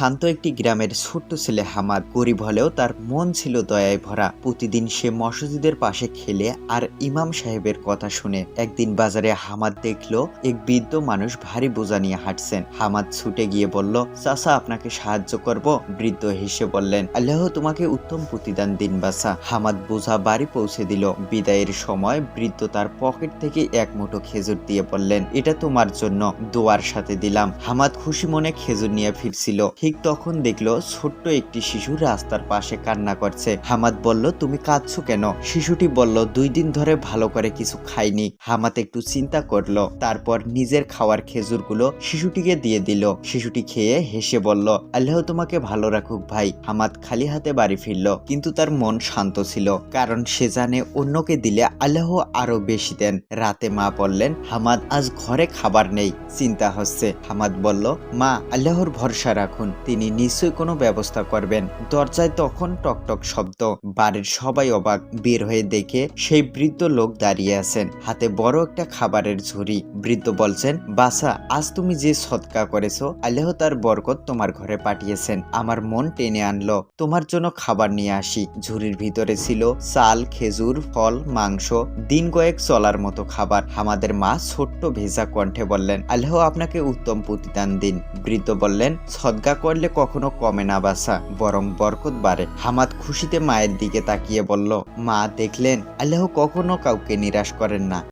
শান্ত একটি গ্রামের ছোট্ট ছেলে হামাদ গরিব হলেও তার মন ছিল দয়ায় ভরা। প্রতিদিন সে মসজিদের পাশে খেলে আর ইমাম সাহেবের কথা শুনে। একদিন বাজারে হামাদ দেখলো এক বৃদ্ধ মানুষ ভারী বোঝা নিয়ে হাঁটছেন। হামাদ ছুটে গিয়ে বলল, চাচা আপনাকে সাহায্য করব? বৃদ্ধ হেসে বললেন, আল্লাহ তোমাকে উত্তম প্রতিদান দিন বাছা। হামাদ বোঝা বাড়ি পৌঁছে দিল। বিদায়ের সময় বৃদ্ধ তার পকেট থেকে এক মুঠো খেজুর দিয়ে বললেন, এটা তোমার জন্য, দোয়ার সাথে দিলাম। হামাদ খুশি মনে খেজুর নিয়ে ফিরছিল। ঠিক তখন দেখলো ছোট্ট একটি শিশু রাস্তার পাশে কান্না করছে। হামাদ বলল, তুমি কাঁদছো কেন? শিশুটি বলল, 2 দিন ধরে ভালো করে কিছু খাইনি। হামাদ একটু চিন্তা করলো, তারপর নিজের খাওয়ার খেজুরগুলো শিশুটিকে দিয়ে দিল। শিশুটি খেয়ে হেসে বলল, আল্লাহ তোমাকে ভালো রাখুক ভাই। হামাদ খালি হাতে বাড়ি ফিরল, কিন্তু তার মন শান্ত ছিল, কারণ সে জানে অন্যকে দিলে আল্লাহ আরো বেশি দেন। রাতে মা বললেন, হামাদ আজ ঘরে খাবার নেই, চিন্তা হচ্ছে। হামাদ বলল, মা আল্লাহর ভরসা রাখুন, তিনি নিশ্চয়ই কোনো ব্যবস্থা করবেন। দরজায় তখন টকটক শব্দ। বাড়ির সবাই অবাক। বের হয়ে দেখে সেই বৃদ্ধ লোক দাঁড়িয়ে আছেন, হাতে বড় একটা খাবারের ঝুড়ি। বৃদ্ধ বলছেন, বাছা, আজ তুমি যে সদকা করেছো, আল্লাহ তার বরকত তোমার ঘরে পাঠিয়েছেন। আমার মন টেনে আনলো তোমার জন্য খাবার নিয়ে আসি। ঝুড়ির ভিতরে ছিল চাল, খেজুর, ফল, মাংস, দিন কয়েক চলার মতো খাবার। আমাদের মা ছোট্ট ভেজা কণ্ঠে বললেন, আল্লাহ আপনাকে উত্তম প্রতিদান দিন। বৃদ্ধ বললেন, সদকা করলে কখনো কমে না বাছা, বরং বরকত বাড়ে। হামাদ খুশিতে মায়ের দিকে তাকিয়ে বলল, মা দেখলেন, আল্লাহ কখনো কাউকে নিরাশ করেন না।